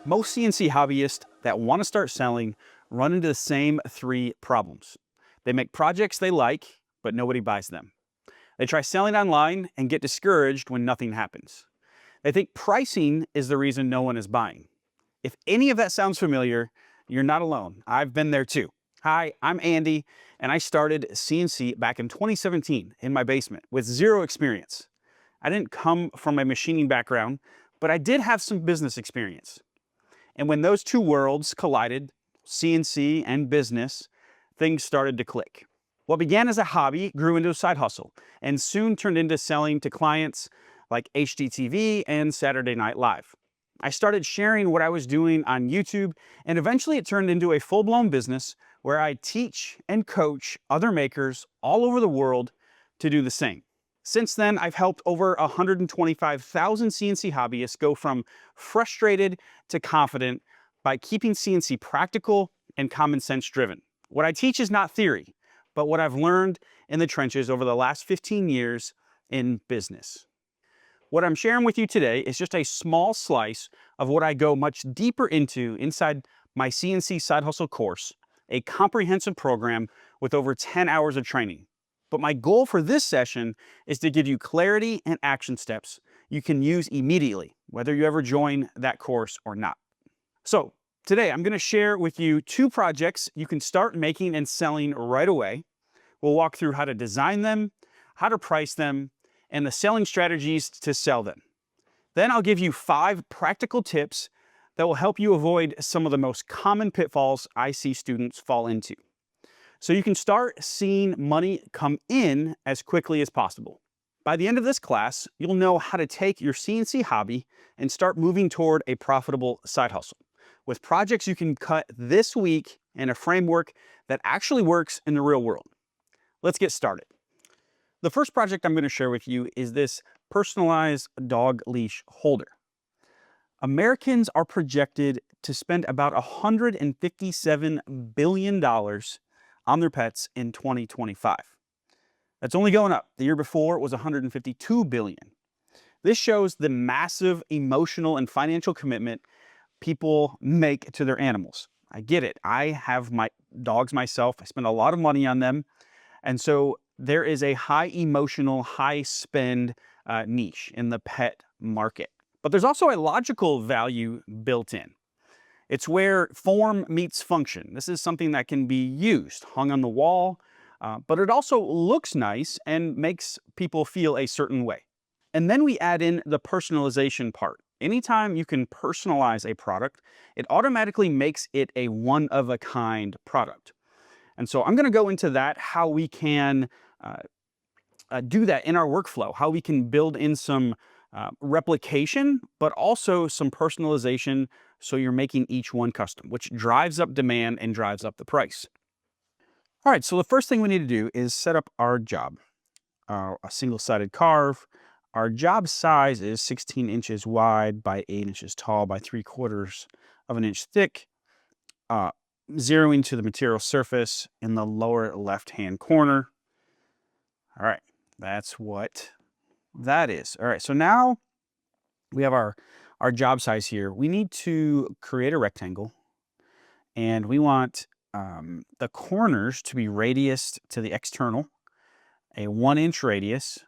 Most CNC hobbyists that want to start selling run into the same three problems. They make projects they like, but nobody buys them. They try selling online and get discouraged when nothing happens. They think pricing is the reason no one is buying. If any of that sounds familiar, you're not alone. I've been there too. Hi, I'm Andy, and I started CNC back in 2017 in my basement with zero experience. I didn't come from a machining background, but I did have some business experience. And when those two worlds collided, CNC and business, things started to click. What began as a hobby grew into a side hustle and soon turned into selling to clients like HGTV and Saturday Night Live. I started sharing what I was doing on YouTube, and eventually it turned into a full-blown business where I teach and coach other makers all over the world to do the same. Since then, I've helped over 125,000 CNC hobbyists go from frustrated to confident by keeping CNC practical and common sense driven. What I teach is not theory, but what I've learned in the trenches over the last 15 years in business. What I'm sharing with you today is just a small slice of what I go much deeper into inside my CNC Side Hustle course, a comprehensive program with over 10 hours of training. But my goal for this session is to give you clarity and action steps you can use immediately, whether you ever join that course or not. So today I'm going to share with you two projects you can start making and selling right away. We'll walk through how to design them, how to price them, and the selling strategies to sell them. Then I'll give you 5 practical tips that will help you avoid some of the most common pitfalls I see students fall into, so you can start seeing money come in as quickly as possible. By the end of this class, you'll know how to take your CNC hobby and start moving toward a profitable side hustle with projects you can cut this week and a framework that actually works in the real world. Let's get started. The first project I'm going to share with you is this personalized dog leash holder. Americans are projected to spend about $157 billion on their pets in 2025. That's only going up. The year before it was 152 billion. This shows the massive emotional and financial commitment people make to their animals. I get it. I have my dogs myself. I spend a lot of money on them. And so there is a high emotional, high spend niche in the pet market. But there's also a logical value built in. It's where form meets function. This is something that can be used, hung on the wall, but it also looks nice and makes people feel a certain way. And then we add in the personalization part. Anytime you can personalize a product, it automatically makes it a one-of-a-kind product. And so I'm going to go into that, how we can do that in our workflow, how we can build in some replication, but also some personalization so you're making each one custom, which drives up demand and drives up the price. All right, so the first thing we need to do is set up our job. A single-sided carve. Our job size is 16 inches wide by 8 inches tall by 3/4 of an inch thick, zeroing to the material surface in the lower left-hand corner. All right, that's what that is. All right, so now we have our job size here. We need to create a rectangle, and we want the corners to be radiused to the external, a 1-inch radius.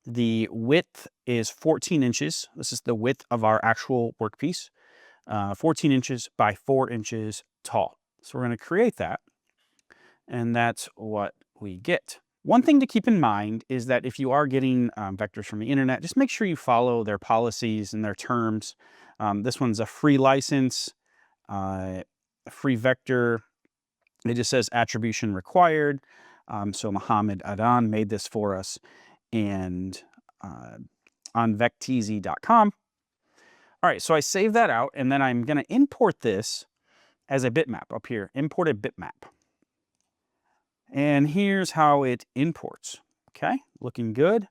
The width is 14 inches. This is the width of our actual workpiece, 14 inches by 4 inches tall. So we're going to create that, and that's what we get. One thing to keep in mind is that if you are getting vectors from the internet, just make sure you follow their policies and their terms. This one's a free license, a free vector. It just says attribution required. So Mohammed Adan made this for us, and on vecteasy.com. All right, so I save that out, and then I'm going to import this as a bitmap up here. Import a bitmap. And here's how it imports. Okay, looking good.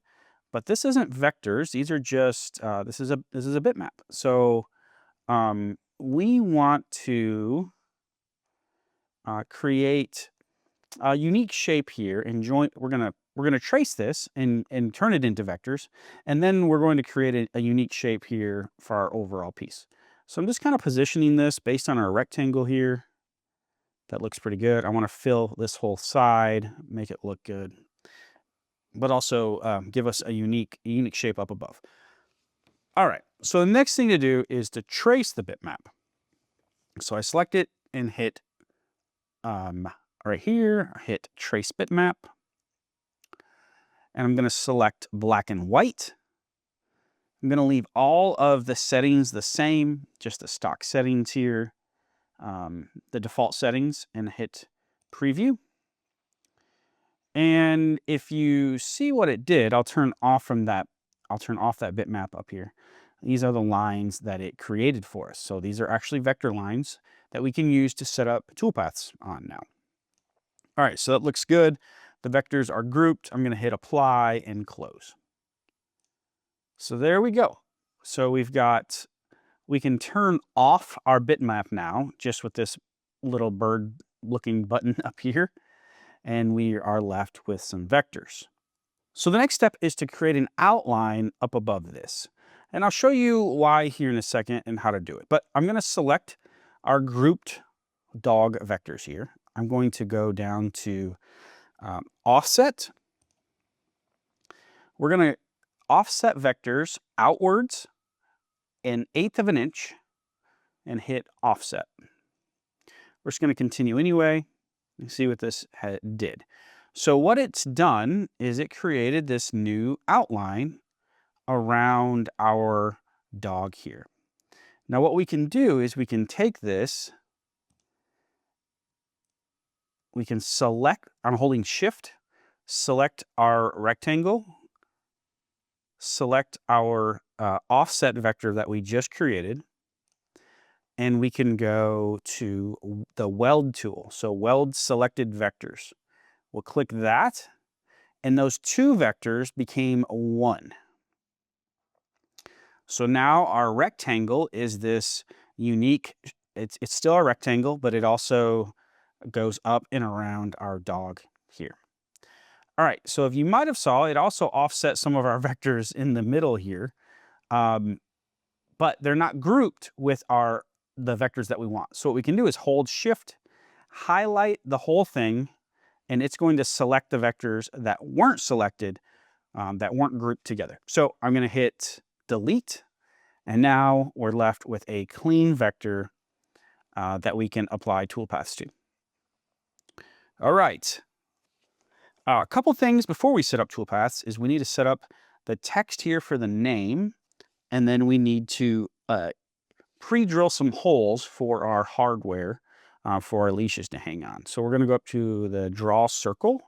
But this isn't vectors. These are just this is a bitmap. So we want to create a unique shape here and join. We're gonna trace this and turn it into vectors, and then we're going to create a unique shape here for our overall piece. So I'm just kind of positioning this based on our rectangle here. That looks pretty good. I want to fill this whole side, make it look good, but also give us a unique shape up above. All right, so the next thing to do is to trace the bitmap. So I select it and hit right here, hit trace bitmap. And I'm going to select black and white. I'm going to leave all of the settings the same, just the stock settings here, the default settings, and hit preview. And if you see what it did, I'll turn off that bitmap up here. These are the lines that it created for us. So these are actually vector lines that we can use to set up toolpaths on now. All right, so that looks good. The vectors are grouped. I'm going to hit apply and close. So there we go. So we can turn off our bitmap now just with this little bird looking button up here. And we are left with some vectors. So the next step is to create an outline up above this. And I'll show you why here in a second and how to do it. But I'm going to select our grouped dog vectors here. I'm going to go down to offset. We're going to offset vectors outwards 1/8 of an inch and hit offset. We're just going to continue anyway and see what this did. So what it's done is it created this new outline around our dog here. Now what we can do is we can take this, we can select, I'm holding shift, select our rectangle, select our offset vector that we just created, and we can go to the weld tool. So weld selected vectors. We'll click that, and those two vectors became one. So now our rectangle is this unique, it's still a rectangle, but it also goes up and around our dog here. All right, so if you might have saw, it also offset some of our vectors in the middle here, but they're not grouped with the vectors that we want. So what we can do is hold shift, highlight the whole thing, and it's going to select the vectors that weren't selected, that weren't grouped together. So I'm going to hit delete, and now we're left with a clean vector that we can apply toolpaths to. All right. A couple things before we set up toolpaths is we need to set up the text here for the name, and then we need to pre-drill some holes for our hardware for our leashes to hang on. So we're going to go up to the draw circle,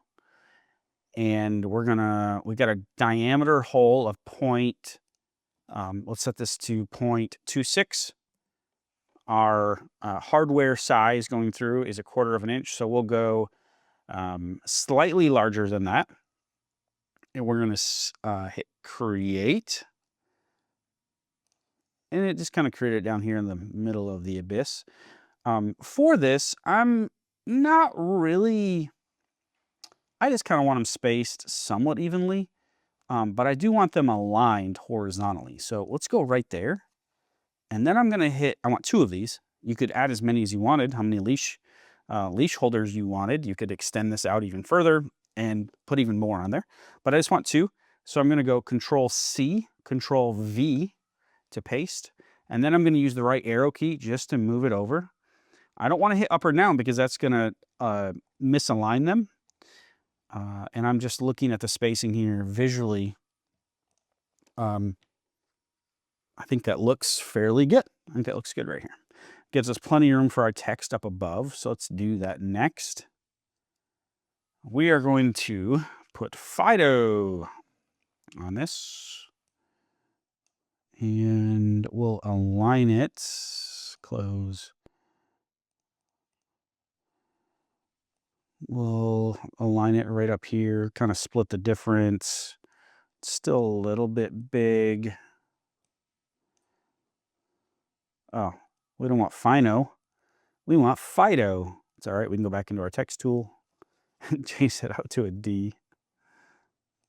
and we got a diameter hole of let's set this to 0.26. Our hardware size going through is 1/4 of an inch, so we'll go slightly larger than that. And we're going to hit create. And it just kind of created it down here in the middle of the abyss. For this, I'm not really, I just kind of want them spaced somewhat evenly, but I do want them aligned horizontally. So let's go right there. And then I'm going to hit, I want 2 of these. You could add as many as you wanted, how many leash holders you wanted. You could extend this out even further and put even more on there. But I just want 2. So I'm going to go Control-C, Control-V to paste. And then I'm going to use the right arrow key just to move it over. I don't want to hit up or down because that's going to misalign them. And I'm just looking at the spacing here visually. I think that looks fairly good. I think that looks good right here. Gives us plenty of room for our text up above. So let's do that next. We are going to put Fido on this. And we'll align it. Close. We'll align it right up here. Kind of split the difference. It's still a little bit big. Oh, we don't want Fino. We want Fido. It's all right. We can go back into our text tool and change it out to a D.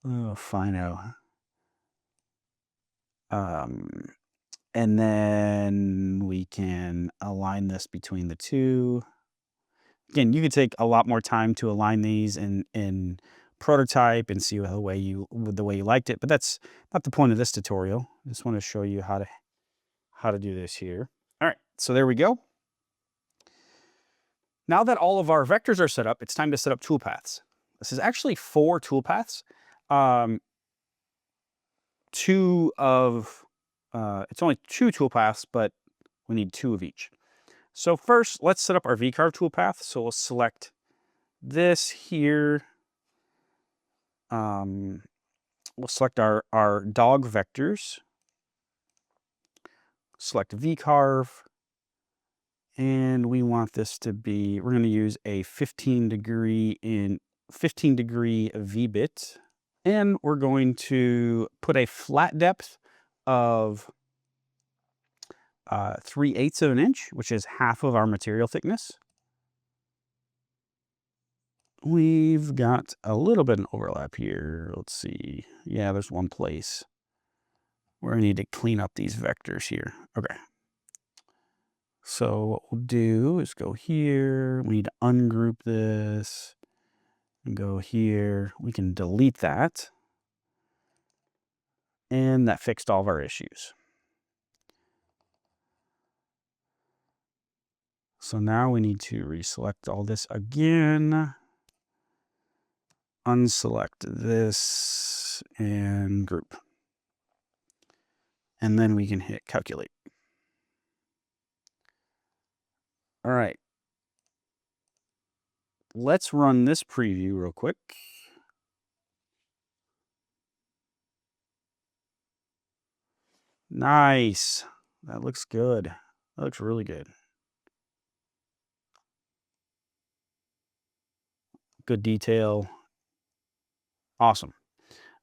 Oh, Fino. And then we can align this between the two. Again, you could take a lot more time to align these in prototype and see the way you liked it, but that's not the point of this tutorial. I just want to show you how to do this here. All right, so there we go. Now that all of our vectors are set up, it's time to set up toolpaths. This is actually 4 toolpaths. It's only 2 toolpaths, but we need 2 of each. So first, let's set up our V-carve toolpath. So we'll select this here. We'll select our dog vectors. Select V-carve. And we want this to be, we're going to use a 15 degree V-bit. And we're going to put a flat depth of 3/8 of an inch, which is half of our material thickness. We've got a little bit of overlap here. Let's see. Yeah, there's one place where I need to clean up these vectors here. Okay. So what we'll do is go here. We need to ungroup this and go here. We can delete that. And that fixed all of our issues. So now we need to reselect all this again. Unselect this and group. And then we can hit calculate. All right. Let's run this preview real quick. Nice. That looks good. That looks really good. Good detail. Awesome.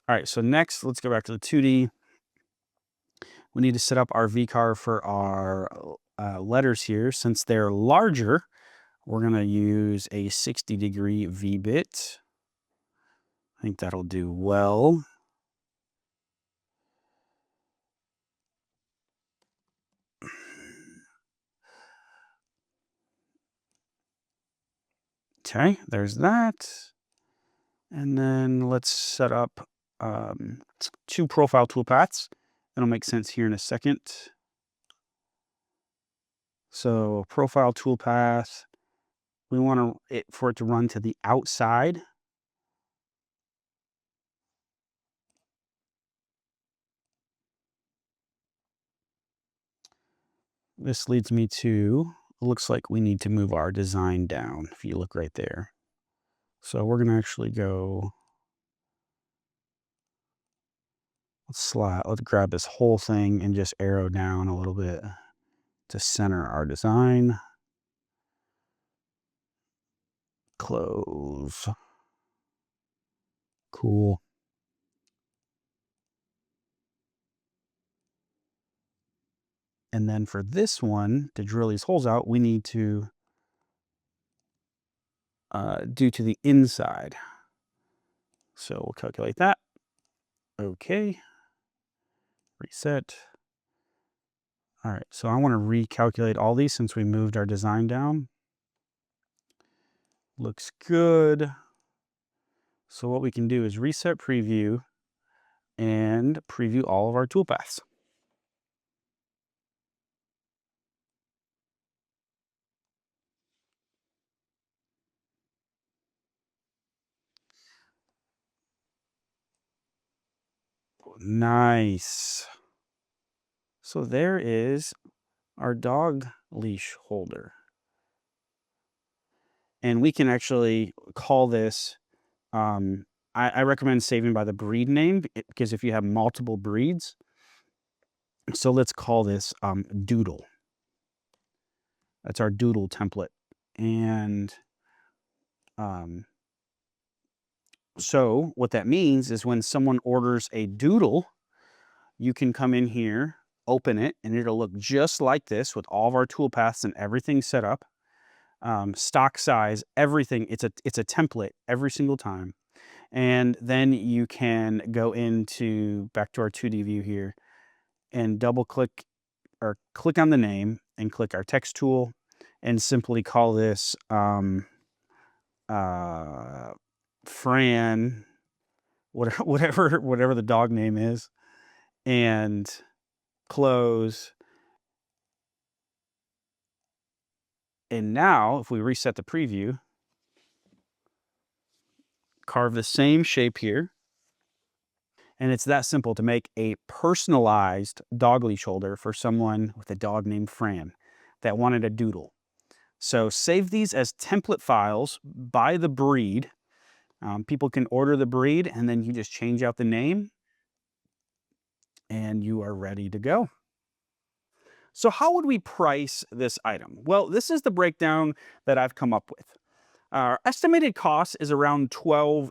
All right, so next, let's go back to the 2D. We need to set up our V-carve for our letters here. Since they're larger, we're going to use a 60 degree V-bit. I think that'll do well. Okay, there's that. And then let's set up 2 profile toolpaths. That'll make sense here in a second. So profile toolpath, we want it for it to run to the outside. This leads me to, looks like we need to move our design down, if you look right there. So we're going to actually go, let's grab this whole thing and just arrow down a little bit to center our design. Close. Cool. And then for this one, to drill these holes out, we need to do to the inside. So we'll calculate that. Okay. Reset. All right, so I want to recalculate all these since we moved our design down. Looks good. So what we can do is reset preview and preview all of our toolpaths. Nice. So there is our dog leash holder. And we can actually call this, I recommend saving by the breed name because if you have multiple breeds, so let's call this Doodle. That's our Doodle template. And so what that means is when someone orders a Doodle, you can come in here, open it, and it'll look just like this with all of our toolpaths and everything set up. Stock size, everything. It's a template every single time. And then you can go back to our 2D view here and double click or click on the name and click our text tool and simply call this Fran, whatever the dog name is, and close. And now if we reset the preview, carve the same shape here. And it's that simple to make a personalized dog leash holder for someone with a dog named Fran that wanted a doodle. So save these as template files by the breed. People can order the breed and then you just change out the name and you are ready to go. So how would we price this item? Well, this is the breakdown that I've come up with. Our estimated cost is around $12.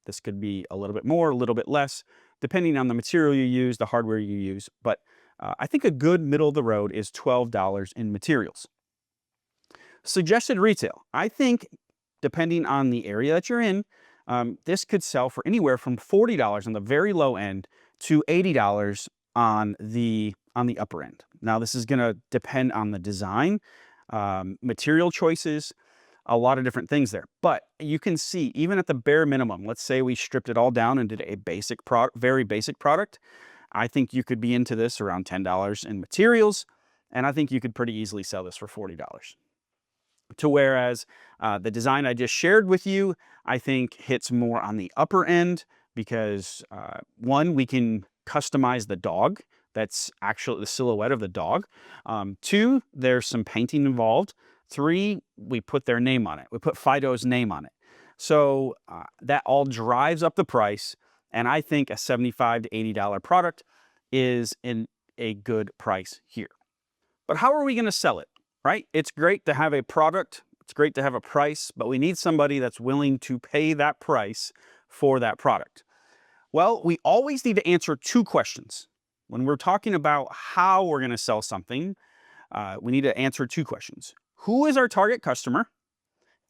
This could be a little bit more, a little bit less, depending on the material you use, the hardware you use. But I think a good middle of the road is $12 in materials. Suggested retail. I think, depending on the area that you're in, this could sell for anywhere from $40 on the very low end to $80 on the upper end. Now, this is going to depend on the design, material choices, a lot of different things there. But you can see, even at the bare minimum, let's say we stripped it all down and did a very basic product, I think you could be into this around $10 in materials, and I think you could pretty easily sell this for $40. To whereas the design I just shared with you, I think hits more on the upper end because one, we can customize the dog. That's actually the silhouette of the dog. Two, there's some painting involved. Three, we put their name on it. We put Fido's name on it. So that all drives up the price. And I think a $75 to $80 product is in a good price here. But how are we going to sell it, right? It's great to have a product. It's great to have a price, but we need somebody that's willing to pay that price for that product. Well, we always need to answer two questions. When we're talking about how we're going to sell something, we need to answer two questions. Who is our target customer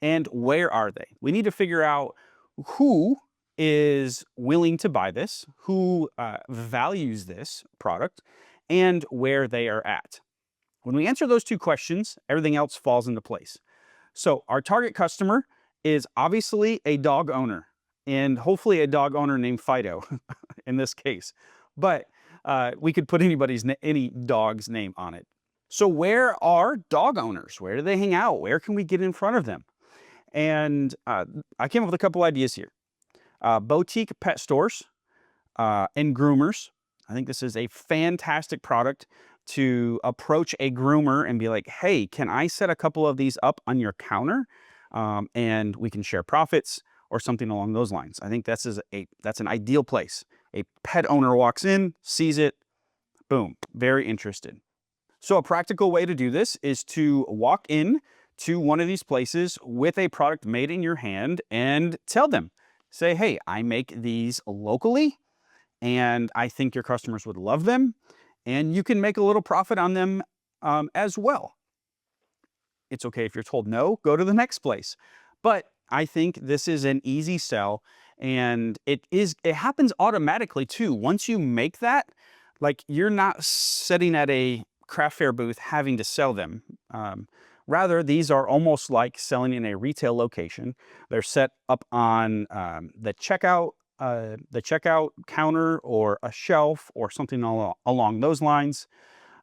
and where are they? We need to figure out who is willing to buy this, who values this product, and where they are at. When we answer those two questions, everything else falls into place. So our target customer is obviously a dog owner, and hopefully a dog owner named Fido in this case. But we could put any dog's name on it. So where are dog owners? Where do they hang out? Where can we get in front of them? And I came up with a couple ideas here. Boutique pet stores and groomers. I think this is a fantastic product to approach a groomer and be like, hey, can I set a couple of these up on your counter? And we can share profits or something along those lines. I think that's an ideal place. A pet owner walks in, sees it, boom, very interested. So a practical way to do this is to walk in to one of these places with a product made in your hand and tell them, say, hey, I make these locally and I think your customers would love them and you can make a little profit on them as well. It's okay if you're told no, go to the next place. But I think this is an easy sell and it happens automatically too. Once you make that, like you're not sitting at a craft fair booth having to sell them. Rather, these are almost like selling in a retail location. They're set up on the checkout counter or a shelf or something along those lines.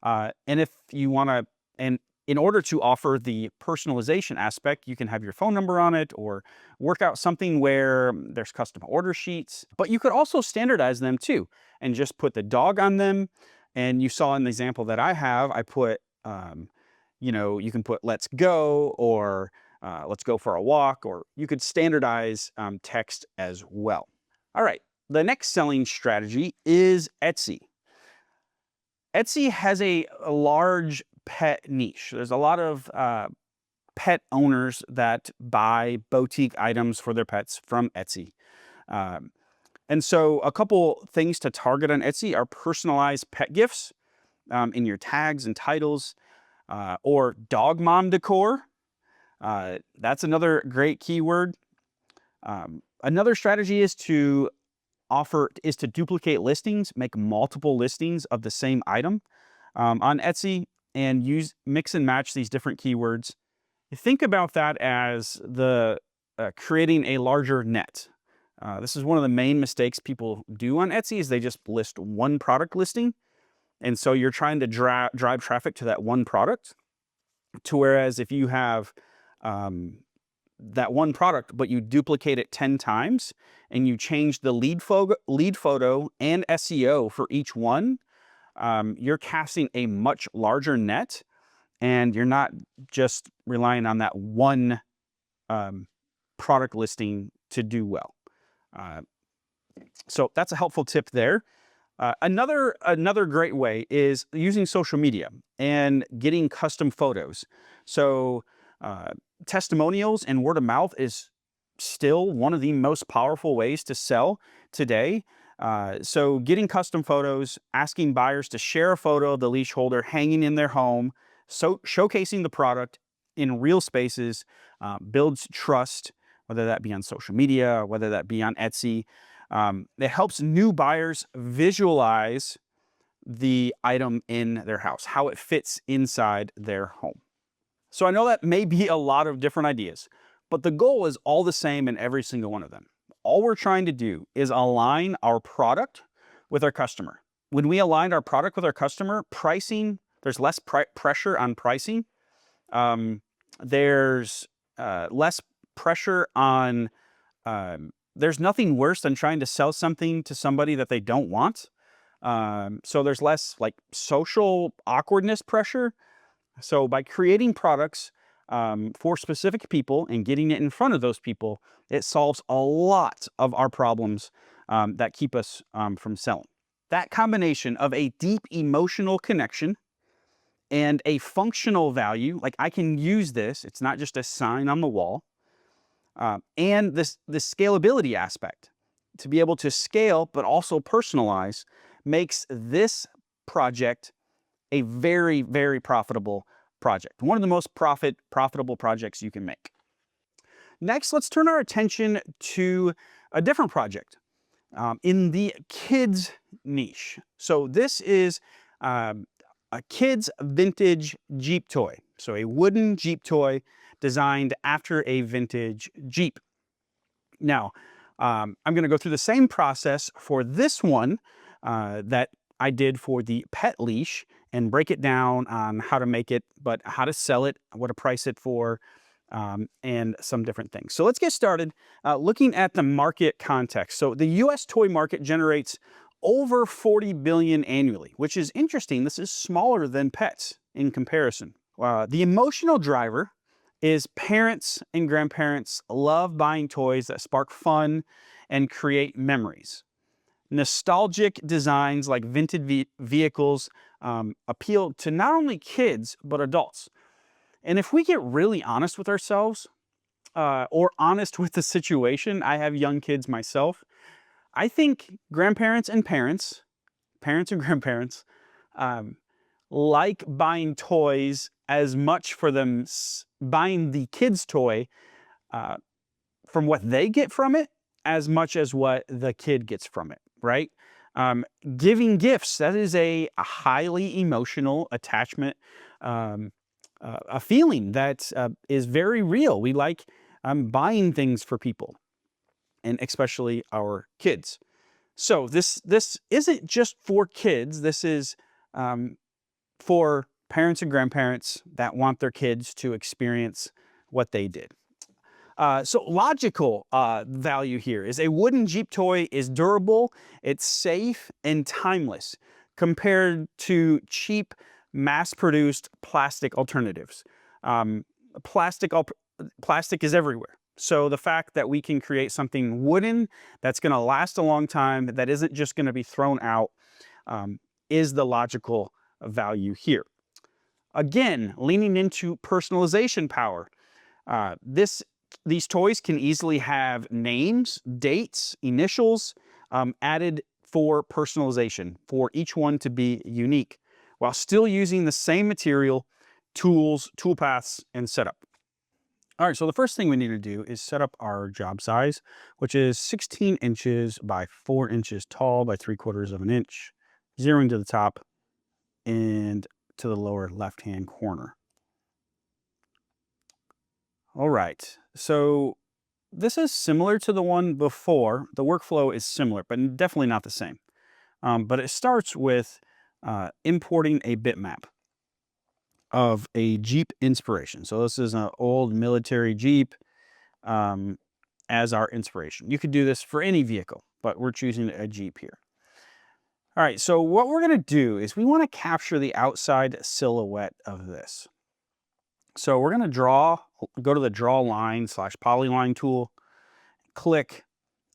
And if you want to, and in order to offer the personalization aspect, you can have your phone number on it or work out something where there's custom order sheets, but you could also standardize them too and just put the dog on them. And you saw in the example that I have, I put, you can put let's go or let's go for a walk, or you could standardize text as well. All right, the next selling strategy is Etsy. Etsy has a large pet niche. There's a lot of pet owners that buy boutique items for their pets from Etsy. And so a couple things to target on Etsy are personalized pet gifts in your tags and titles, or dog mom decor. That's another great keyword. Another strategy is to duplicate listings, make multiple listings of the same item. on Etsy and mix and match these different keywords. Think about that as the creating a larger net. This is one of the main mistakes people do on Etsy is they just list one product listing. And so you're trying to drive traffic to that one product. To whereas if you have that one product, but you duplicate it 10 times and you change the lead photo and SEO for each one, you're casting a much larger net, and you're not just relying on that one product listing to do well. So that's a helpful tip there. Another great way is using social media and getting custom photos. So testimonials and word of mouth is still one of the most powerful ways to sell today. So getting custom photos, asking buyers to share a photo of the leash holder hanging in their home, so showcasing the product in real spaces builds trust, whether that be on social media or whether that be on Etsy. It helps new buyers visualize the item in their house, how it fits inside their home. So I know that may be a lot of different ideas, but the goal is all the same in every single one of them. All we're trying to do is align our product with our customer. When we align our product with our customer, pricing, there's less pressure on pricing. There's less pressure on, there's nothing worse than trying to sell something to somebody that they don't want. So there's less like social awkwardness pressure. So by creating products for specific people and getting it in front of those people, it solves a lot of our problems that keep us from selling. That combination of a deep emotional connection and a functional value, like I can use this, it's not just a sign on the wall, and the scalability aspect, to be able to scale but also personalize, makes this project a very, very profitable project. One of the most profitable projects you can make. Next, let's turn our attention to a different project in the kids niche. So this is a kids vintage Jeep toy. So a wooden Jeep toy designed after a vintage Jeep. Now, I'm going to go through the same process for this one that I did for the pet leash and break it down on how to make it, but how to sell it, what to price it for, and some different things. So let's get started looking at the market context. So the US toy market generates over 40 billion annually, which is interesting. This is smaller than pets in comparison. The emotional driver is parents and grandparents love buying toys that spark fun and create memories. Nostalgic designs like vintage vehicles appeal to not only kids, but adults. And if we get really honest with ourselves or honest with the situation, I have young kids myself, I think grandparents and parents and grandparents like buying toys as much for them, buying the kids' toy from what they get from it as much as what the kid gets from it, right? Giving gifts, that is a highly emotional attachment, a feeling that is very real. We like buying things for people, and especially our kids. So this isn't just for kids. This is for parents and grandparents that want their kids to experience what they did. So logical value here is a wooden Jeep toy is durable, it's safe, and timeless compared to cheap, mass-produced plastic alternatives. Plastic is everywhere. So the fact that we can create something wooden that's going to last a long time, that isn't just going to be thrown out, is the logical value here. Again, leaning into personalization power. These toys can easily have names, dates, initials added for personalization, for each one to be unique, while still using the same material, tools, toolpaths, and setup. All right, so the first thing we need to do is set up our job size, which is 16 inches by 4 inches tall by 3/4 of an inch, zeroing to the top. and to the lower left-hand corner. All right, so this is similar to the one before. The workflow is similar, but definitely not the same. But it starts with importing a bitmap of a Jeep inspiration. So this is an old military Jeep as our inspiration. You could do this for any vehicle, but we're choosing a Jeep here. All right, so what we're going to do is we want to capture the outside silhouette of this. So we're going to go to the draw line / polyline tool, click,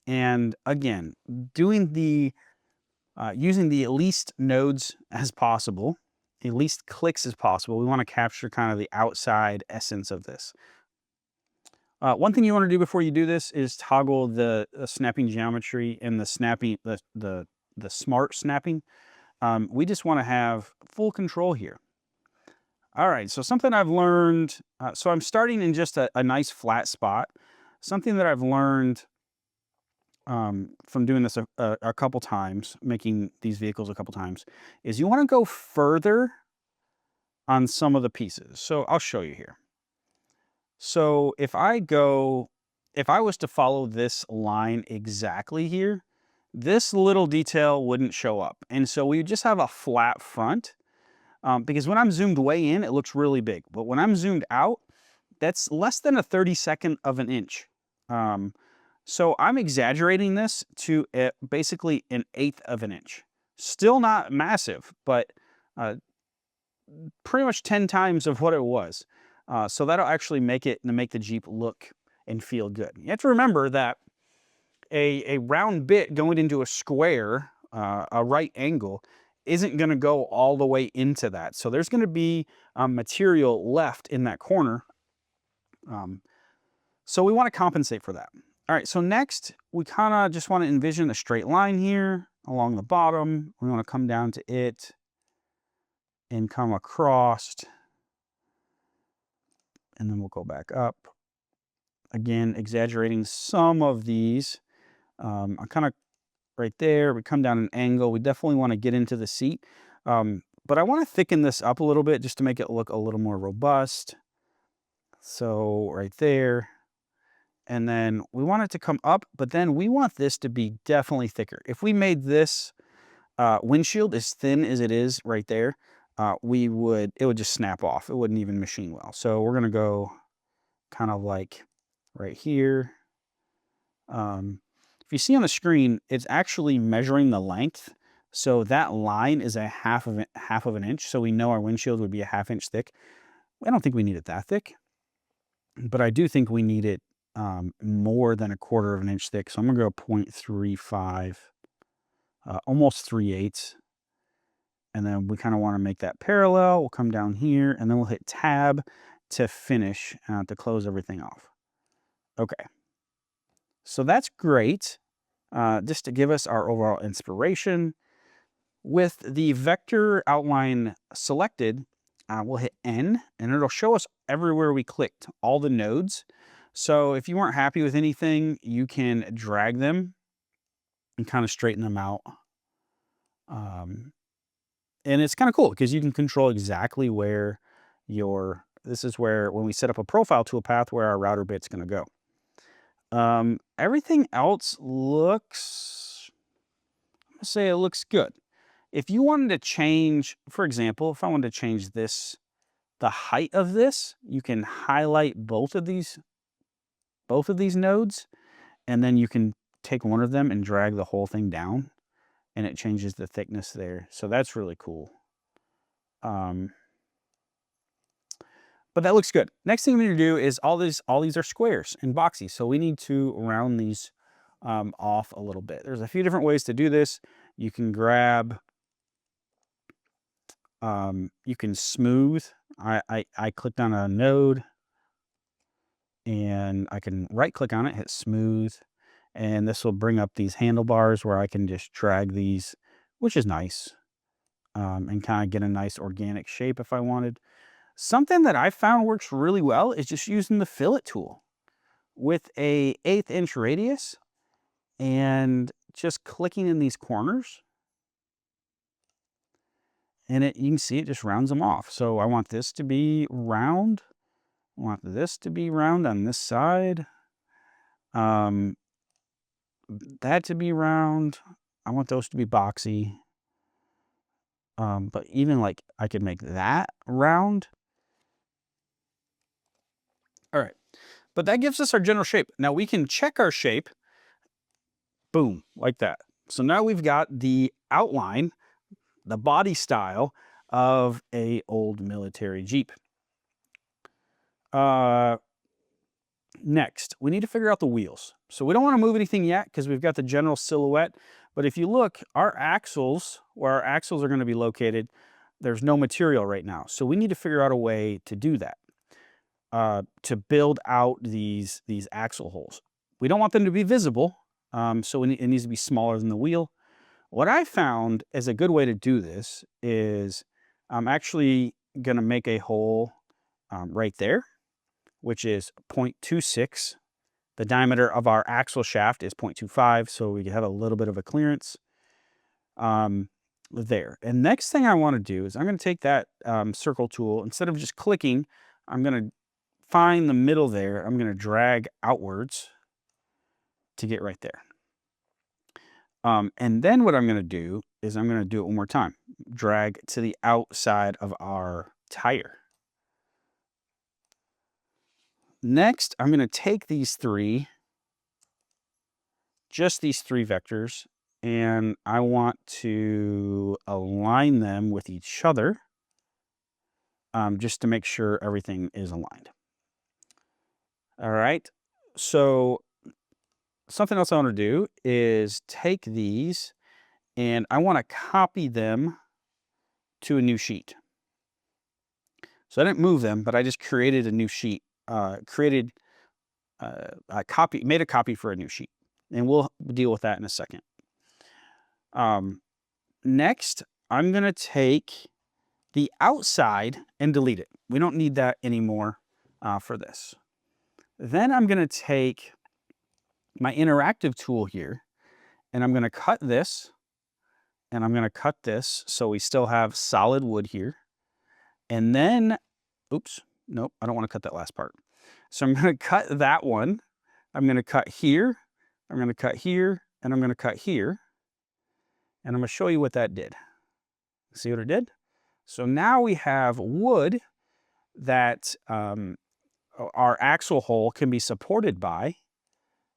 and again, doing the using the least nodes as possible, the least clicks as possible. We want to capture kind of the outside essence of this. One thing you want to do before you do this is toggle the snapping geometry and the snapping, the smart snapping. We just want to have full control here. All right, so something I've learned, so I'm starting in just a nice flat spot. Something that I've learned from doing this a couple times, making these vehicles a couple times, is you want to go further on some of the pieces. So I'll show you here. So if I was to follow this line exactly here, this little detail wouldn't show up. And so we just have a flat front. Because when I'm zoomed way in, it looks really big. But when I'm zoomed out, that's less than a 32nd of an inch. So I'm exaggerating this to basically an 1/8 of an inch. Still not massive, but pretty much 10 times of what it was. So that'll actually make the Jeep look and feel good. You have to remember that a round bit going into a square, a right angle, isn't going to go all the way into that. So there's going to be material left in that corner. So we want to compensate for that. All right, so next we kind of just want to envision a straight line here along the bottom. We want to come down to it and come across. And then we'll go back up. Again, exaggerating some of these. I kind of right there, we come down an angle. We definitely want to get into the seat. But I want to thicken this up a little bit just to make it look a little more robust. So right there. And then we want it to come up, but then we want this to be definitely thicker. If we made this windshield as thin as it is right there, it would just snap off. It wouldn't even machine well. So we're going to go kind of like right here. If you see on the screen, it's actually measuring the length. So that line is a half of an inch. So we know our windshield would be a 1/2 inch thick. I don't think we need it that thick, but I do think we need it more than 1/4 of an inch thick. So I'm gonna go 0.35, almost 3/8. And then we kind of want to make that parallel. We'll come down here and then we'll hit tab to finish, to close everything off. Okay. So that's great. Just to give us our overall inspiration. With the vector outline selected, we'll hit N and it'll show us everywhere we clicked, all the nodes. So if you weren't happy with anything, you can drag them and kind of straighten them out. And it's kind of cool because you can control exactly where this is where, when we set up a profile toolpath, where our router bit's going to go. Everything else looks, I'm going to say it looks good. If you wanted to change, for example, if I wanted to change this, the height of this, you can highlight both of these nodes, and then you can take one of them and drag the whole thing down, and it changes the thickness there. So that's really cool. But that looks good. Next thing we need to do is all these are squares and boxy. So we need to round these off a little bit. There's a few different ways to do this. You can grab, you can smooth. I clicked on a node and I can right click on it, hit smooth, and this will bring up these handlebars where I can just drag these, which is nice, and kind of get a nice organic shape if I wanted. Something that I found works really well is just using the fillet tool with a 1/8 inch radius and just clicking in these corners and you can see it just rounds them off. So I want this to be round. I want this to be round on this side. That to be round. I want those to be boxy. But even like I could make that round. All right. But that gives us our general shape. Now we can check our shape. Boom, like that. So now we've got the outline, the body style of a old military Jeep. Next, we need to figure out the wheels. So we don't want to move anything yet because we've got the general silhouette. But if you look, our axles, where our axles are going to be located, there's no material right now. So we need to figure out a way to do that, to build out these axle holes. We don't want them to be visible, so it needs to be smaller than the wheel. What I found as a good way to do this is I'm actually going to make a hole right there, which is 0.26. The diameter of our axle shaft is 0.25, so we have a little bit of a clearance there. And next thing I want to do is I'm going to take that circle tool. Instead of just clicking, I'm going to find the middle there. I'm going to drag outwards to get right there. And then what I'm going to do is I'm going to do it one more time. Drag to the outside of our tire. Next, I'm going to take these three, just these three vectors, and I want to align them with each other just to make sure everything is aligned. All right, so something else I want to do is take these and I want to copy them to a new sheet. So I didn't move them, but I just created a new sheet, made a copy for a new sheet. And we'll deal with that in a second. Next, I'm going to take the outside and delete it. We don't need that anymore for this. Then I'm going to take my interactive tool here, and I'm going to cut this, and I'm going to cut this so we still have solid wood here. And then, oops, nope, I don't want to cut that last part. So I'm going to cut that one. I'm going to cut here, I'm going to cut here, and I'm going to cut here. And I'm going to show you what that did. See what it did? So now we have wood that our axle hole can be supported by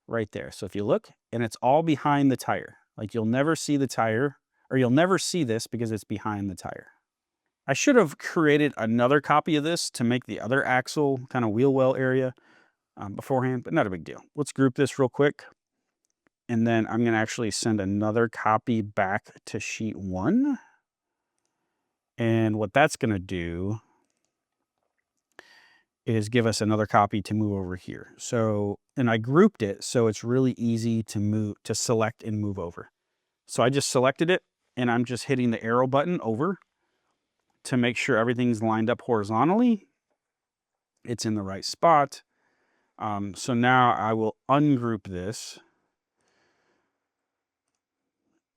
right there. So if you look, and it's all behind the tire. Like you'll never see the tire, or you'll never see this because it's behind the tire. I should have created another copy of this to make the other axle kind of wheel well area beforehand, but not a big deal. Let's group this real quick. And then I'm going to actually send another copy back to sheet 1. And what that's going to do is give us another copy to move over here. So, and I grouped it so it's really easy to select and move over. So I just selected it and I'm just hitting the arrow button over to make sure everything's lined up horizontally. It's in the right spot. So now I will ungroup this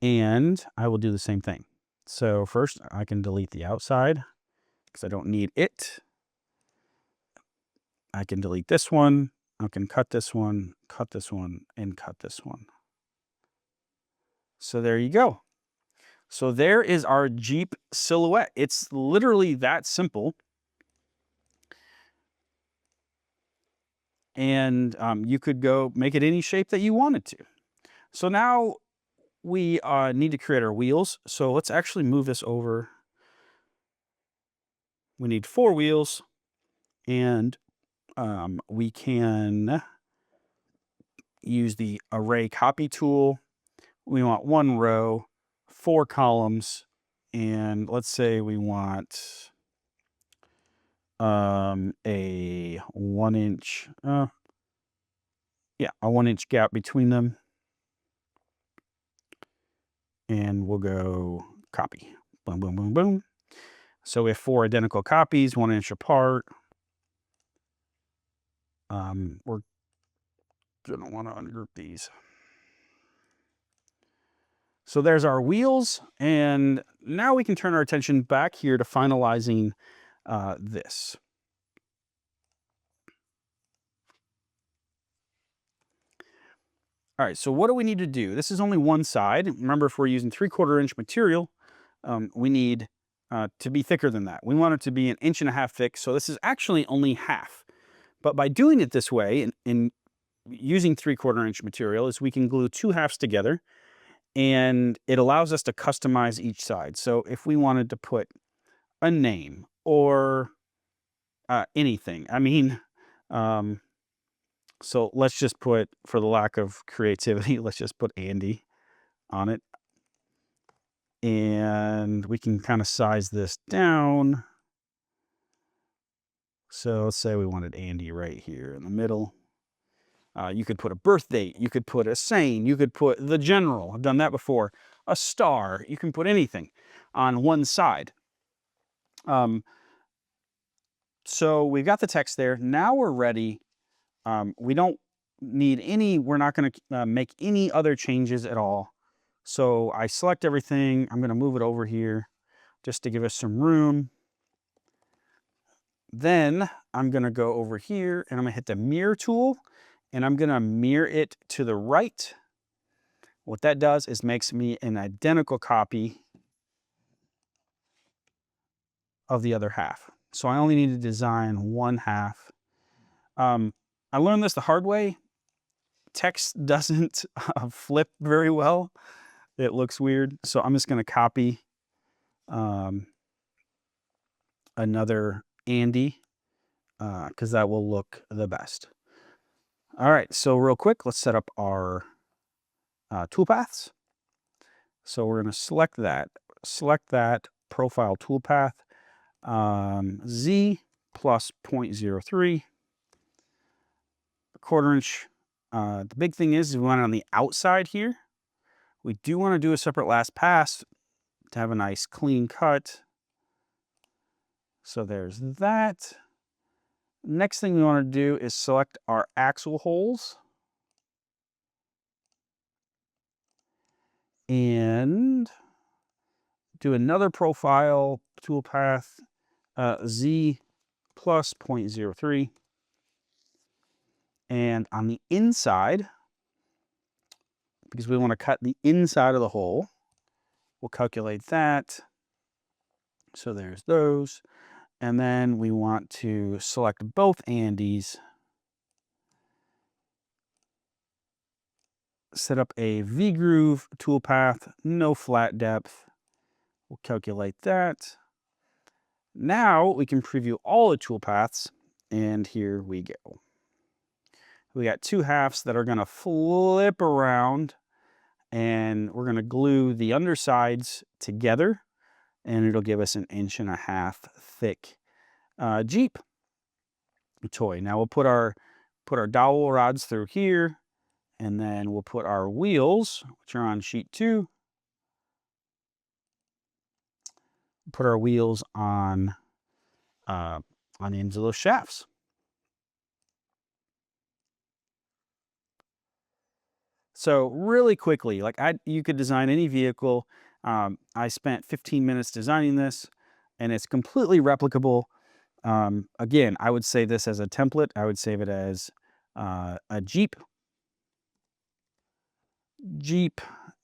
and I will do the same thing. So first I can delete the outside because I don't need it. I can delete this one. I can cut this one, and cut this one. So there you go. So there is our Jeep silhouette. It's literally that simple. And you could go make it any shape that you wanted to. So now we need to create our wheels. So let's actually move this over. We need 4 wheels, and we can use the array copy tool. We want 1 row, 4 columns, and let's say we want a 1-inch, a 1-inch gap between them. And we'll go copy. Boom, boom, boom, boom. So we have 4 identical copies, 1 inch apart. We're gonna want to ungroup these. So there's our wheels, and now we can turn our attention back here to finalizing this. All right, so what do we need to do? This is only one side. Remember, if we're using 3/4 inch material, we need to be thicker than that. We want it to be 1.5 inches thick, so this is actually only half. But by doing it this way, in using 3/4 inch material, is we can glue two halves together, and it allows us to customize each side. So if we wanted to put a name or anything, I mean, so let's just put, for the lack of creativity, let's just put Andy on it. And we can kind of size this down. So let's say we wanted Andy right here in the middle. You could put a birth date. You could put a saying. You could put the general. I've done that before. A star. You can put anything on one side. So we've got the text there. Now we're ready. We don't need any, we're not going to make any other changes at all. So I select everything. I'm going to move it over here just to give us some room. Then I'm going to go over here and I'm going to hit the mirror tool and I'm going to mirror it to the right. What that does is makes me an identical copy of the other half. So I only need to design one half. I learned this the hard way. Text doesn't flip very well. It looks weird. So I'm just going to copy another Andy because that will look the best. All right, so real quick, let's set up our toolpaths. So we're going to select that profile toolpath, Z plus 0.03, 1/4 inch. The big thing is we want it on the outside here. We do want to do a separate last pass to have a nice clean cut. So there's that. Next thing we want to do is select our axle holes. And do another profile toolpath, Z plus 0.03. And on the inside, because we want to cut the inside of the hole, we'll calculate that. So there's those. And then we want to select both Andys, set up a V-groove toolpath, no flat depth. We'll calculate that. Now we can preview all the toolpaths, and here we go. We got two halves that are going to flip around, and we're going to glue the undersides together, and it'll give us 1.5 inch thick Jeep toy. Now we'll put our dowel rods through here, and then we'll put our wheels, which are on sheet 2. Put our wheels on the ends of those shafts. So really quickly, like you could design any vehicle. I spent 15 minutes designing this, and it's completely replicable. Again, I would save this as a template. I would save it as a Jeep,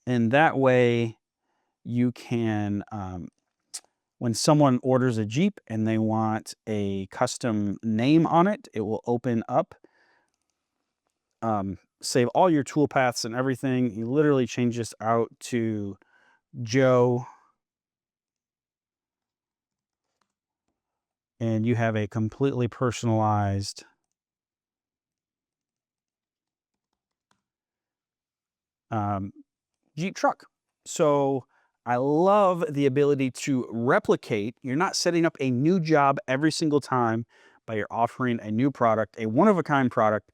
and that way you can, when someone orders a Jeep and they want a custom name on it, it will open up, save all your toolpaths and everything. You literally change this out to Joe, and you have a completely personalized Jeep truck. So I love the ability to replicate. You're not setting up a new job every single time, but you're offering a new product, a one-of-a-kind product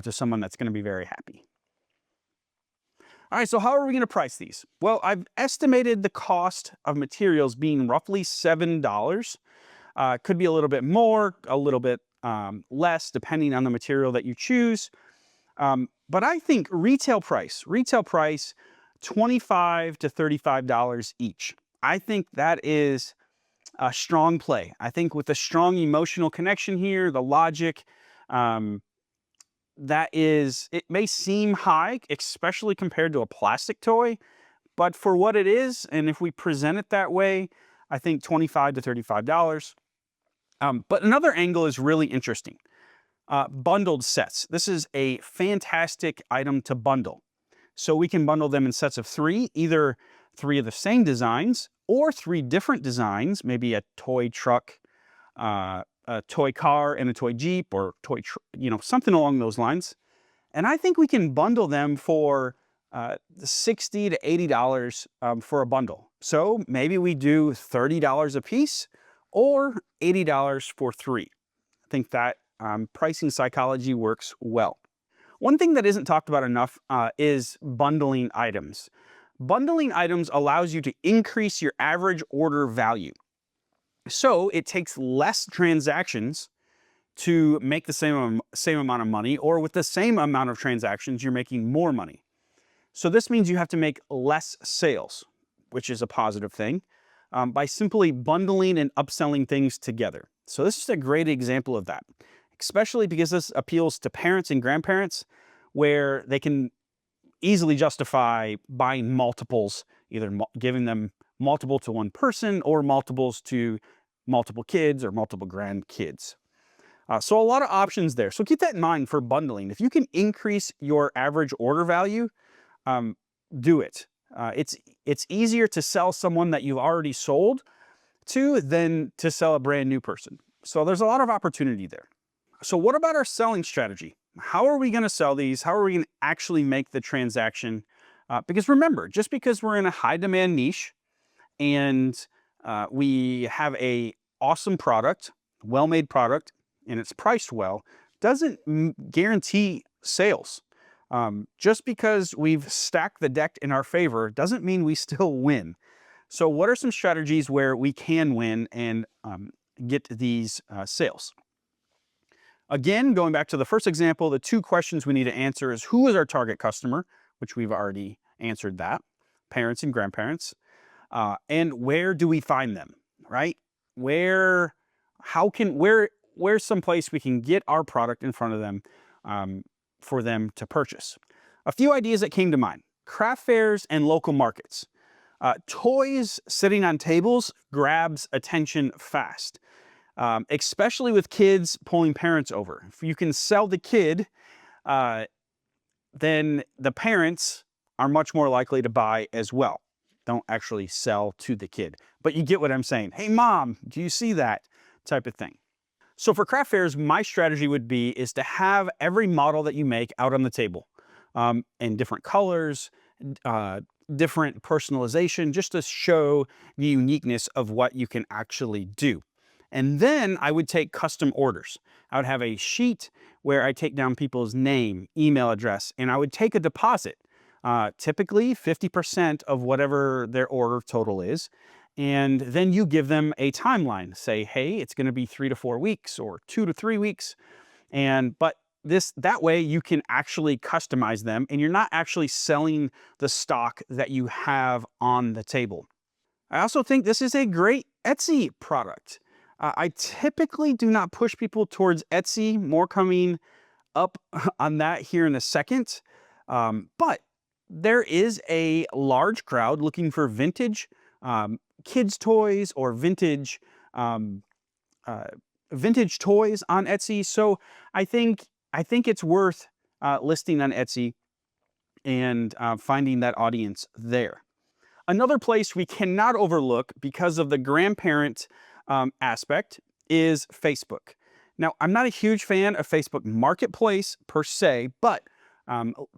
to someone that's going to be very happy. All right, so how are we going to price these? Well, I've estimated the cost of materials being roughly $7. Could be a little bit more, a little bit less, depending on the material that you choose. But I think retail price $25 to $35 each. I think that is a strong play. I think with the strong emotional connection here, the logic, it may seem high, especially compared to a plastic toy, but for what it is, and if we present it that way, I think $25 to $35. But another angle is really interesting. Bundled sets. This is a fantastic item to bundle. So we can bundle them in sets of 3, either 3 of the same designs or 3 different designs, maybe a toy truck, a toy car and a toy Jeep, or something along those lines. And I think we can bundle them for $60 to $80 for a bundle. So maybe we do $30 a piece or $80 for 3. I think that pricing psychology works well. One thing that isn't talked about enough is bundling items. Bundling items allows you to increase your average order value. So it takes less transactions to make the same amount of money, or with the same amount of transactions, you're making more money. So this means you have to make less sales, which is a positive thing, by simply bundling and upselling things together. So this is a great example of that, especially because this appeals to parents and grandparents, where they can easily justify buying multiples, either giving them multiple to one person or multiples to multiple kids or multiple grandkids. So a lot of options there. So keep that in mind for bundling. If you can increase your average order value, do it. It's easier to sell someone that you've already sold to than to sell a brand new person. So there's a lot of opportunity there. So what about our selling strategy? How are we going to sell these? How are we going to actually make the transaction? Because remember, just because we're in a high demand niche and we have a awesome product, well-made product, and it's priced well, doesn't guarantee sales. Just because we've stacked the deck in our favor doesn't mean we still win. So what are some strategies where we can win and get these sales? Again, going back to the first example, the 2 questions we need to answer is, who is our target customer, which we've already answered that, parents and grandparents, and where do we find them, right? Where's some place we can get our product in front of them for them to purchase? A few ideas that came to mind: craft fairs and local markets. Toys sitting on tables grabs attention fast. Especially with kids pulling parents over. If you can sell the kid, then the parents are much more likely to buy as well. Don't actually sell to the kid, but you get what I'm saying. Hey mom, do you see that type of thing? So for craft fairs, my strategy would be to have every model that you make out on the table, in different colors, different personalization, just to show the uniqueness of what you can actually do. And then I would take custom orders. I would have a sheet where I take down people's name, email address, and I would take a deposit, typically 50% of whatever their order total is. And then you give them a timeline. Say, hey, it's going to be 3 to 4 weeks or 2 to 3 weeks. But that way you can actually customize them, and you're not actually selling the stock that you have on the table. I also think this is a great Etsy product. I typically do not push people towards Etsy, more coming up on that here in a second. But there is a large crowd looking for vintage kids toys or vintage toys on Etsy. So I think it's worth listing on Etsy and finding that audience there. Another place we cannot overlook because of the grandparent aspect is Facebook. Now, I'm not a huge fan of Facebook Marketplace per se, but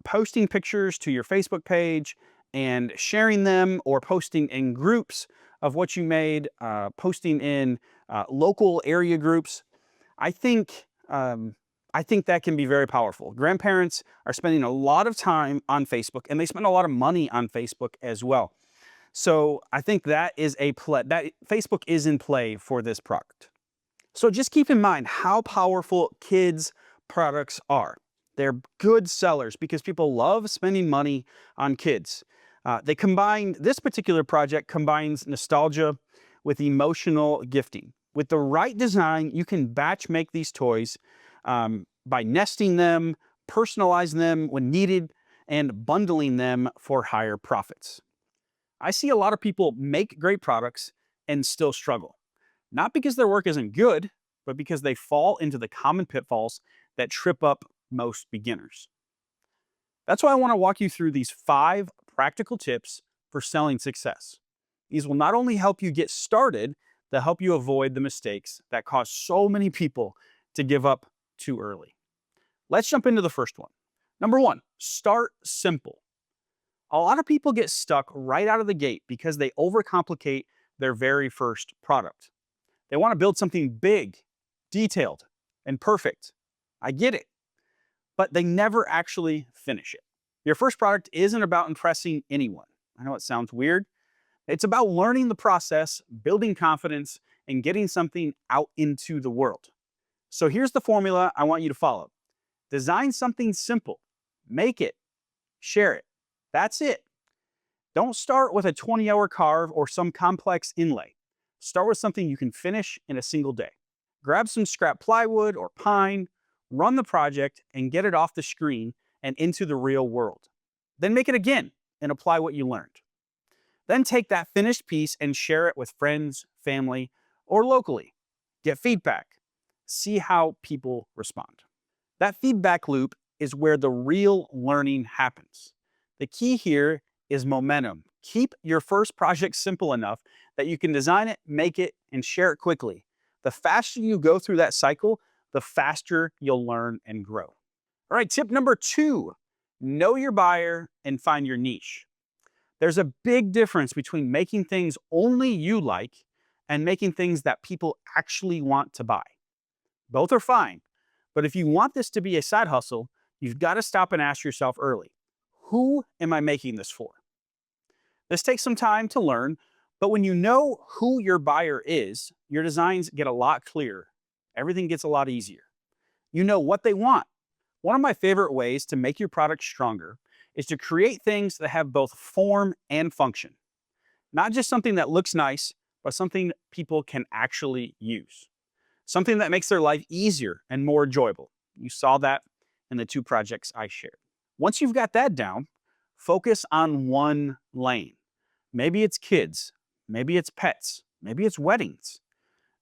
posting pictures to your Facebook page and sharing them, or posting in groups of what you made, posting in local area groups, I think that can be very powerful. Grandparents are spending a lot of time on Facebook, and they spend a lot of money on Facebook as well. So I think that is that Facebook is in play for this product. So just keep in mind how powerful kids products are. They're good sellers because people love spending money on kids. This particular project combines nostalgia with emotional gifting. With the right design, you can batch make these toys by nesting them, personalizing them when needed, and bundling them for higher profits. I see a lot of people make great products and still struggle, not because their work isn't good, but because they fall into the common pitfalls that trip up most beginners. That's why I want to walk you through these 5 practical tips for selling success. These will not only help you get started, they'll help you avoid the mistakes that cause so many people to give up too early. Let's jump into the first one. Number 1, start simple. A lot of people get stuck right out of the gate because they overcomplicate their very first product. They want to build something big, detailed, and perfect. I get it, but they never actually finish it. Your first product isn't about impressing anyone. I know it sounds weird. It's about learning the process, building confidence, and getting something out into the world. So here's the formula I want you to follow. Design something simple. Make it. Share it. That's it. Don't start with a 20-hour carve or some complex inlay. Start with something you can finish in a single day. Grab some scrap plywood or pine, run the project, and get it off the screen and into the real world. Then make it again and apply what you learned. Then take that finished piece and share it with friends, family, or locally. Get feedback. See how people respond. That feedback loop is where the real learning happens. The key here is momentum. Keep your first project simple enough that you can design it, make it, and share it quickly. The faster you go through that cycle, the faster you'll learn and grow. All right, tip number 2, know your buyer and find your niche. There's a big difference between making things only you like and making things that people actually want to buy. Both are fine, but if you want this to be a side hustle, you've got to stop and ask yourself early, who am I making this for? This takes some time to learn, but when you know who your buyer is, your designs get a lot clearer. Everything gets a lot easier. You know what they want. One of my favorite ways to make your product stronger is to create things that have both form and function. Not just something that looks nice, but something people can actually use. Something that makes their life easier and more enjoyable. You saw that in the 2 projects I shared. Once you've got that down, focus on one lane. Maybe it's kids, maybe it's pets, maybe it's weddings.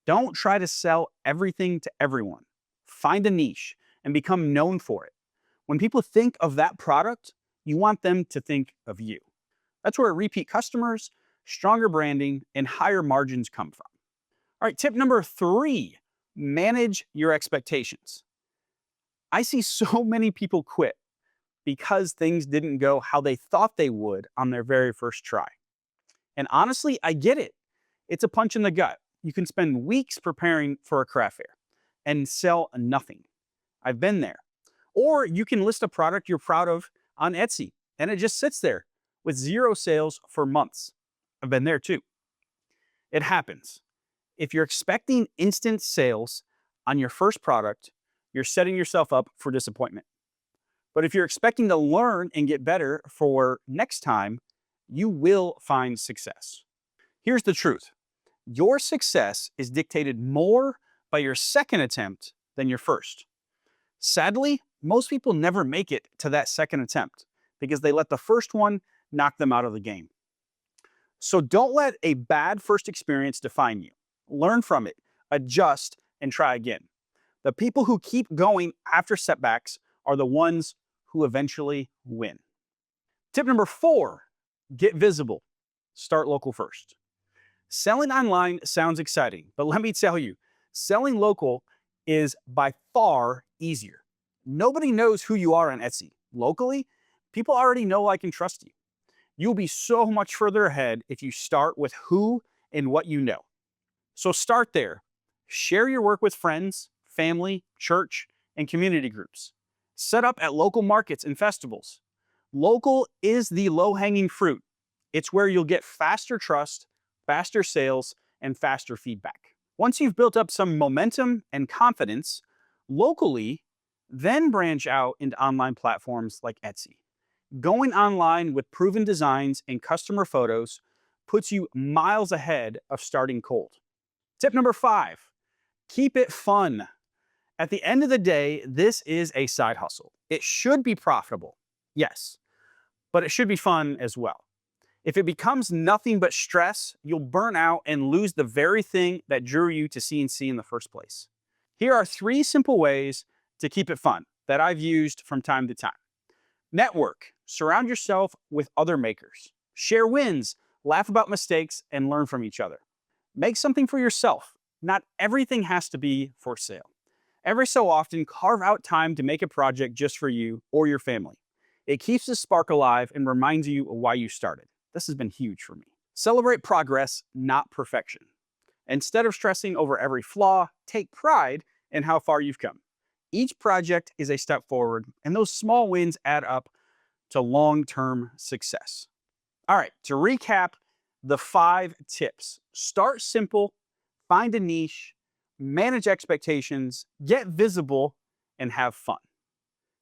Don't try to sell everything to everyone. Find a niche and become known for it. When people think of that product, you want them to think of you. That's where repeat customers, stronger branding, and higher margins come from. All right, tip number 3, manage your expectations. I see so many people quit because things didn't go how they thought they would on their very first try. And honestly, I get it. It's a punch in the gut. You can spend weeks preparing for a craft fair and sell nothing. I've been there. Or you can list a product you're proud of on Etsy and it just sits there with 0 sales for months. I've been there too. It happens. If you're expecting instant sales on your first product, you're setting yourself up for disappointment. But if you're expecting to learn and get better for next time, you will find success. Here's the truth. Your success is dictated more by your second attempt than your first. Sadly, most people never make it to that second attempt because they let the first one knock them out of the game. So don't let a bad first experience define you. Learn from it, adjust, and try again. The people who keep going after setbacks are the ones who eventually win. Tip number 4, get visible. Start local first. Selling online sounds exciting, but let me tell you, selling local is by far easier. Nobody knows who you are on Etsy. Locally, people already know, like, and trust you. You'll be so much further ahead if you start with who and what you know. So start there. Share your work with friends, family, church, and community groups. Set up at local markets and festivals. Local is the low-hanging fruit. It's where you'll get faster trust, faster sales, and faster feedback. Once you've built up some momentum and confidence locally, then branch out into online platforms like Etsy. Going online with proven designs and customer photos puts you miles ahead of starting cold. Tip number 5, keep it fun. At the end of the day, this is a side hustle. It should be profitable, yes, but it should be fun as well. If it becomes nothing but stress, you'll burn out and lose the very thing that drew you to CNC in the first place. Here are 3 simple ways to keep it fun that I've used from time to time. Network. Surround yourself with other makers. Share wins, laugh about mistakes, and learn from each other. Make something for yourself. Not everything has to be for sale. Every so often, carve out time to make a project just for you or your family. It keeps the spark alive and reminds you of why you started. This has been huge for me. Celebrate progress, not perfection. Instead of stressing over every flaw, take pride in how far you've come. Each project is a step forward, and those small wins add up to long-term success. All right, to recap the 5 tips. Start simple, find a niche, manage expectations, get visible, and have fun.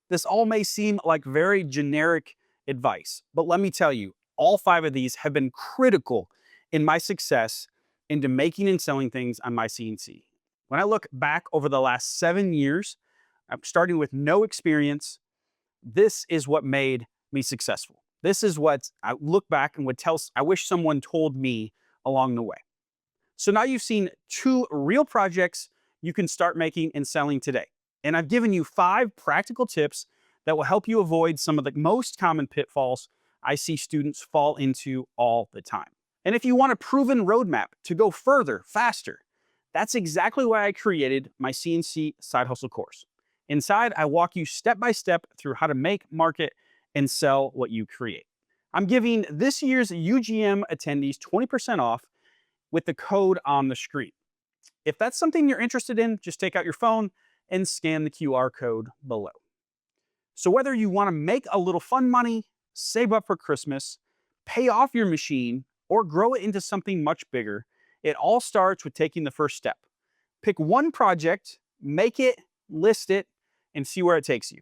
This all may seem like very generic advice, but let me tell you, all 5 of these have been critical in my success into making and selling things on my CNC. When I look back over the last 7 years, I'm starting with no experience. This is what made me successful. This is what I look back and I wish someone told me along the way. So now you've seen 2 real projects you can start making and selling today. And I've given you 5 practical tips that will help you avoid some of the most common pitfalls I see students fall into all the time. And if you want a proven roadmap to go further, faster, that's exactly why I created my CNC Side Hustle course. Inside, I walk you step by step through how to make, market, and sell what you create. I'm giving this year's UGM attendees 20% off with the code on the screen. If that's something you're interested in, just take out your phone and scan the QR code below. So whether you want to make a little fun money, save up for Christmas, pay off your machine, or grow it into something much bigger, it all starts with taking the first step. Pick one project, make it, list it, and see where it takes you.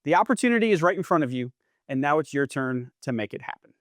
The opportunity is right in front of you, and now it's your turn to make it happen.